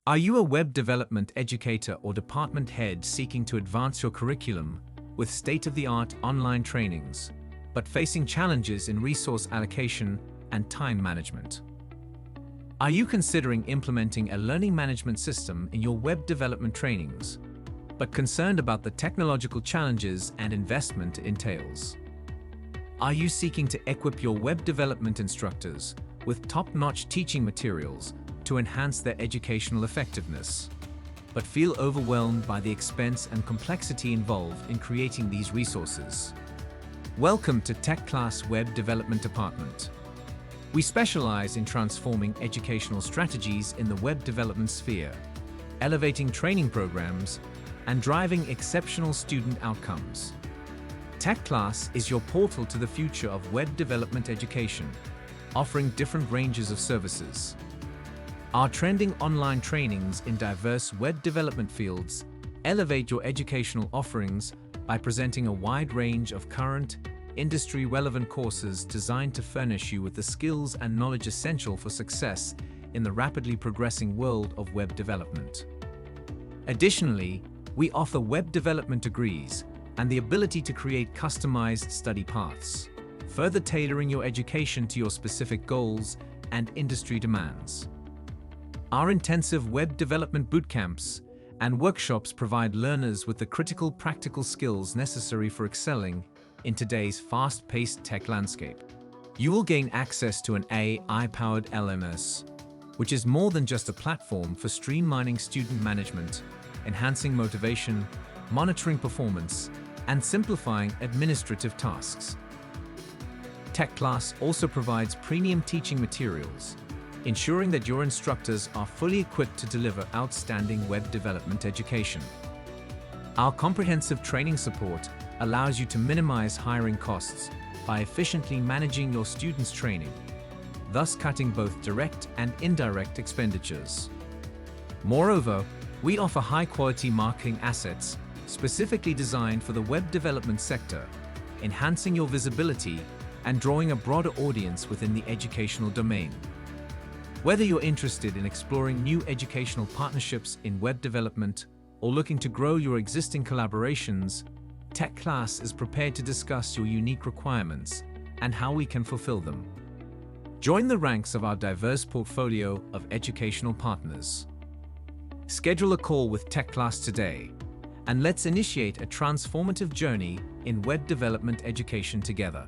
Are you a web development educator or department head seeking to advance your curriculum with state-of-the-art online trainings, but facing challenges in resource allocation and time management? Are you considering implementing a learning management system in your web development trainings, but concerned about the technological challenges and investment it entails? Are you seeking to equip your web development instructors with top-notch teaching materials to enhance their educational effectiveness, but feel overwhelmed by the expense and complexity involved in creating these resources? Welcome to TechClass Web Development Department. We specialize in transforming educational strategies in the web development sphere, elevating training programs, and driving exceptional student outcomes. TechClass is your portal to the future of web development education, offering different ranges of services. Our trending online trainings in diverse web development fields elevate your educational offerings by presenting a wide range of current, industry-relevant courses designed to furnish you with the skills and knowledge essential for success in the rapidly progressing world of web development. Additionally, we offer web development degrees and the ability to create customized study paths, further tailoring your education to your specific goals and industry demands. Our intensive web development bootcamps and workshops provide learners with the critical practical skills necessary for excelling in today's fast-paced tech landscape. You will gain access to an AI-powered LMS, which is more than just a platform for streamlining student management, enhancing motivation, monitoring performance, and simplifying administrative tasks. TechClass also provides premium teaching materials, ensuring that your instructors are fully equipped to deliver outstanding web development education. Our comprehensive training support allows you to minimize hiring costs by efficiently managing your students' training, thus cutting both direct and indirect expenditures. Moreover, we offer high-quality marketing assets specifically designed for the web development sector, enhancing your visibility and drawing a broader audience within the educational domain. Whether you're interested in exploring new educational partnerships in web development or looking to grow your existing collaborations, TechClass is prepared to discuss your unique requirements and how we can fulfill them. Join the ranks of our diverse portfolio of educational partners. Schedule a call with TechClass today, and let's initiate a transformative journey in web development education together.